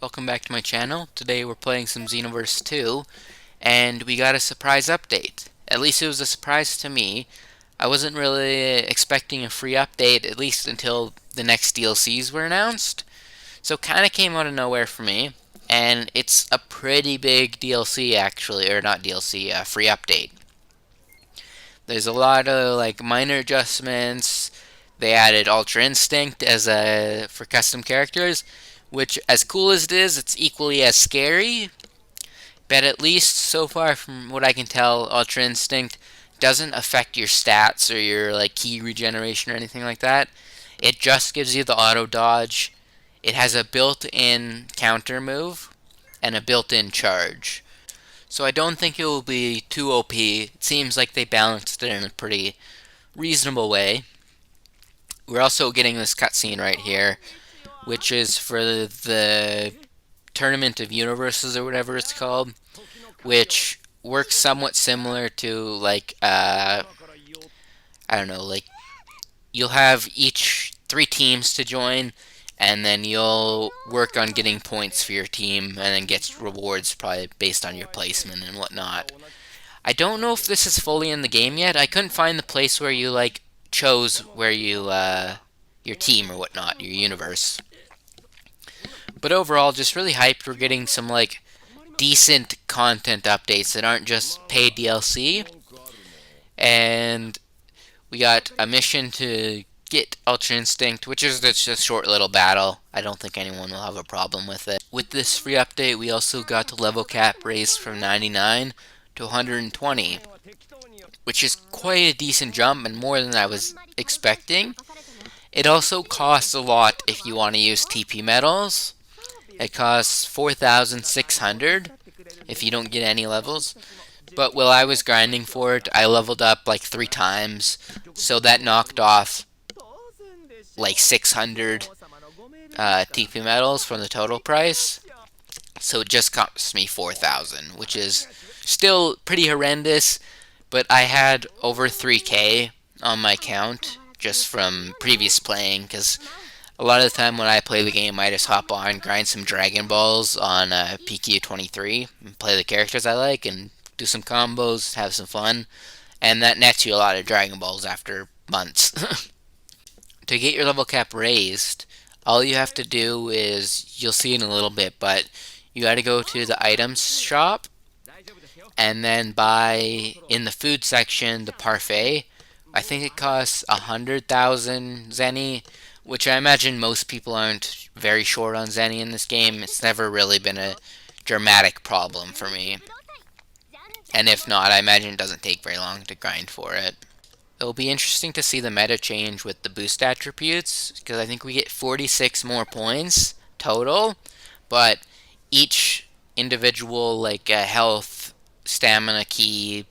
welcome back to my channel. Today we're playing some Xenoverse 2, and we got a surprise update. At least it was a surprise to me. I wasn't really expecting a free update, at least until the next DLCs were announced. So it kind of came out of nowhere for me, and it's a pretty big DLC actually, or not DLC, a free update. There's a lot of minor adjustments. They added Ultra Instinct as for custom characters, which, as cool as it is, it's equally as scary. But at least so far, from what I can tell, Ultra Instinct doesn't affect your stats or your key regeneration or anything like that. It just gives you the auto dodge. It has a built-in counter move and a built-in charge. So I don't think it will be too OP. It seems like they balanced it in a pretty reasonable way. We're also getting this cutscene right here, which is for the Tournament of Universes or whatever it's called, which works somewhat similar to I don't know, you'll have each 3 teams to join, and then you'll work on getting points for your team, and then get rewards probably based on your placement and whatnot. I don't know if this is fully in the game yet. I couldn't find the place where you chose where you your team or whatnot, your universe. But overall, just really hyped. We're getting some decent content updates that aren't just paid DLC, and we got a mission to get Ultra Instinct, which is just a short little battle. I don't think anyone will have a problem with it. With this free update, we also got the level cap raised from 99 to 120, which is quite a decent jump and more than I was expecting. It also costs a lot if you want to use TP medals. It costs 4,600 if you don't get any levels. But while I was grinding for it, I leveled up 3 times, so that knocked off 600 TP medals from the total price. So it just cost me 4,000, which is still pretty horrendous, but I had over 3k on my account just from previous playing, because a lot of the time when I play the game, I just hop on, grind some Dragon Balls on PQ23, and play the characters I like, and do some combos, have some fun, and that nets you a lot of Dragon Balls after months. To get your level cap raised, all you have to do is, you'll see in a little bit, but you gotta go to the items shop, and then buy, in the food section, the parfait. I think it costs 100,000 Zenny, which I imagine most people aren't very short on Zenny in this game. It's never really been a dramatic problem for me. And if not, I imagine it doesn't take very long to grind for it. It'll be interesting to see the meta change with the boost attributes, because I think we get 46 more points total, but each individual health, stamina key,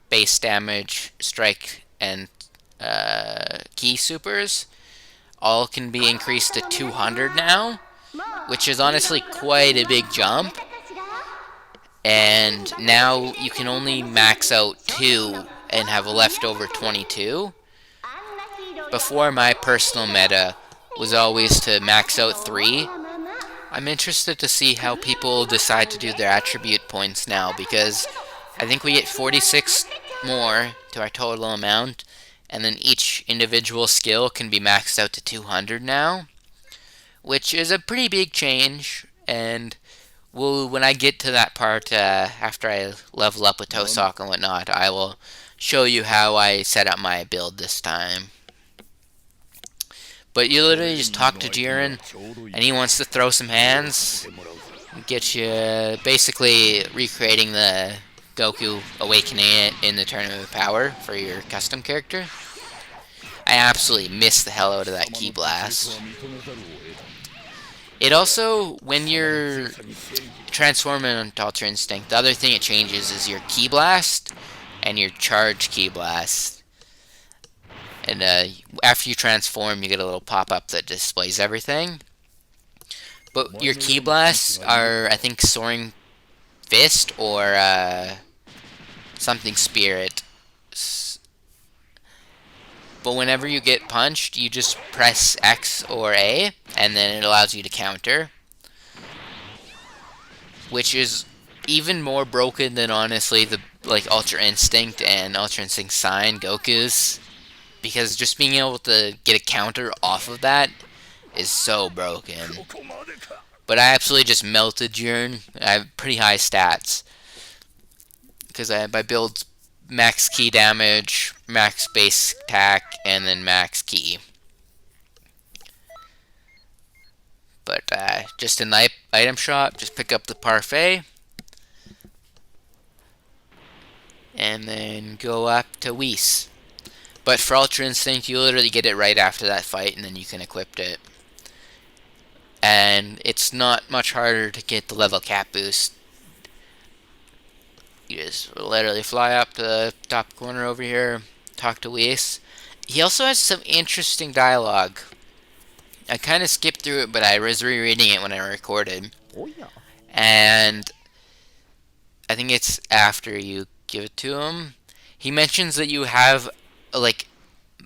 base damage, strike, and key supers all can be increased to 200 now, which is honestly quite a big jump. And now you can only max out 2 and have a leftover 22. Before, my personal meta was always to max out 3. I'm interested to see how people decide to do their attribute points now, because I think we get 46 more to our total amount, and then each individual skill can be maxed out to 200 now, which is a pretty big change. And when I get to that part, after I level up with Tosok and whatnot, I will show you how I set up my build this time. But you literally just talk to Jiren, and he wants to throw some hands, get you basically recreating the Goku awakening in the Tournament of Power for your custom character. I absolutely missed the hell out of that Ki Blast. It also, when you're transforming into Ultra Instinct, the other thing it changes is your Ki Blast and your Charge Ki Blast. And after you transform, you get a little pop-up that displays everything. But your Ki Blasts are, I think, Soaring Fist or something Spirit. But whenever you get punched, you just press X or A, and then it allows you to counter. which is even more broken than honestly the like Ultra Instinct and Ultra Instinct Sign Goku's, because just being able to get a counter off of that is so broken. But I absolutely just melted Jiren. I have pretty high stats because I build max key damage, max base attack, and then max key. But just in the item shop, just pick up the parfait, and then go up to Whis. But for Ultra Instinct, you literally get it right after that fight, and then you can equip it. And it's not much harder to get the level cap boost. You just literally fly up to the top corner over here, talk to Whis. He also has some interesting dialogue. I kind of skipped through it, but I was rereading it when I recorded. Oh yeah. And I think it's after you give it to him. He mentions that you have like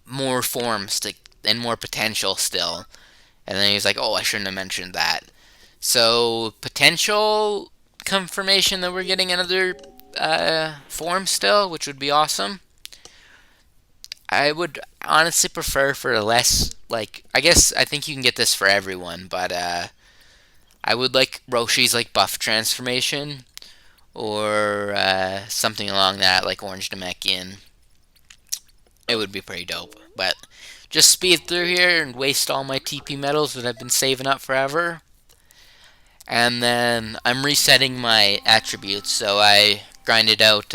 more forms and more potential still. And then he's like, "Oh, I shouldn't have mentioned that." So potential confirmation that we're getting another form still, which would be awesome. I would honestly prefer for less, like, I guess I think you can get this for everyone, but I would like Roshi's like buff transformation or something along that, like Orange Namekian. It would be pretty dope. But just speed through here and waste all my TP medals that I've been saving up forever. And then I'm resetting my attributes, so I grinded out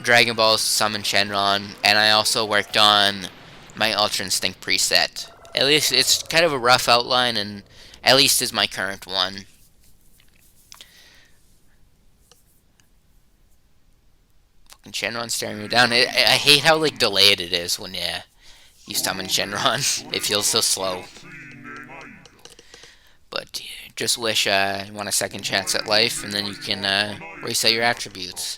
Dragon Balls Summon Shenron, and I also worked on my Ultra Instinct preset. At least it's kind of a rough outline, and at least is my current one. Fucking Shenron staring me down. I hate how like delayed it is when you summon Shenron. It feels so slow. But just wish you want a second chance at life, and then you can reset your attributes.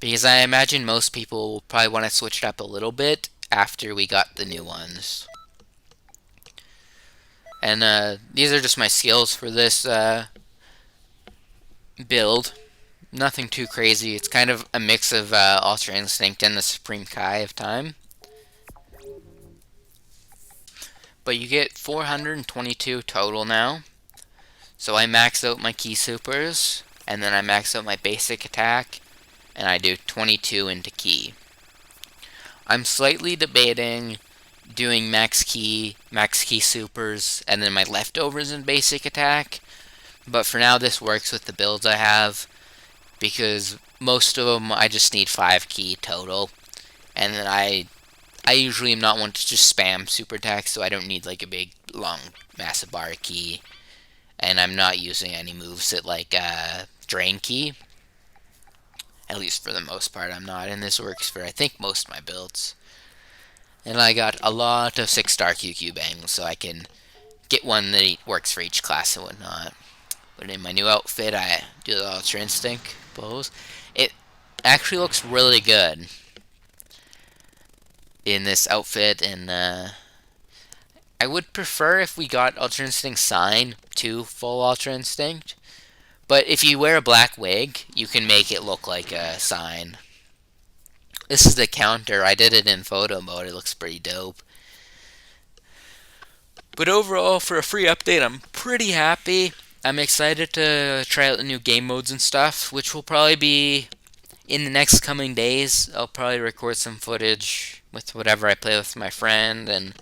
Because I imagine most people will probably want to switch it up a little bit after we got the new ones. And these are just my skills for this build. Nothing too crazy. It's kind of a mix of Ultra Instinct and the Supreme Kai of time. But you get 422 total now. So I max out my key supers, and then I max out my basic attack, and I do 22 into key. I'm slightly debating doing max key supers, and then my leftovers in basic attack. But for now, this works with the builds I have, because most of them I just need 5 key total. And then I usually am not one to just spam super attack, so I don't need like a big, long, massive bar key. And I'm not using any moves that like drain key. At least for the most part, I'm not. And this works for, I think, most of my builds. And I got a lot of 6-star QQ bangs, so I can get one that works for each class and whatnot. But in my new outfit, I do the Ultra Instinct pose. It actually looks really good in this outfit, and I would prefer if we got Ultra Instinct Sign to full Ultra Instinct. But if you wear a black wig, you can make it look like a sign. This is the counter. I did it in photo mode. It looks pretty dope. But overall, for a free update, I'm pretty happy. I'm excited to try out the new game modes and stuff, which will probably be in the next coming days. I'll probably record some footage with whatever I play with my friend and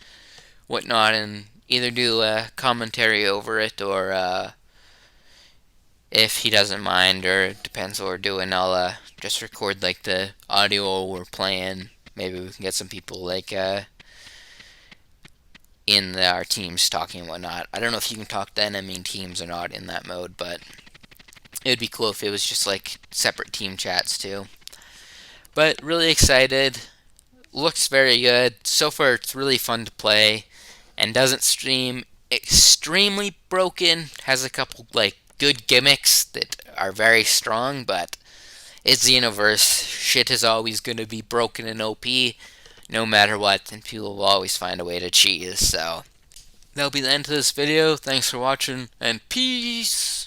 whatnot, and either do a commentary over it, or if he doesn't mind, or it depends what we're doing, I'll just record like the audio we're playing. Maybe we can get some people like in our teams talking and whatnot. I don't know if you can talk to enemy teams or not in that mode, but it would be cool if it was just like separate team chats too. But really excited. Looks very good. So far it's really fun to play and doesn't stream extremely broken. Has a couple like good gimmicks that are very strong, but it's Xenoverse. Shit is always going to be broken and OP no matter what, and people will always find a way to cheese, so that'll be the end of this video. Thanks for watching, and peace!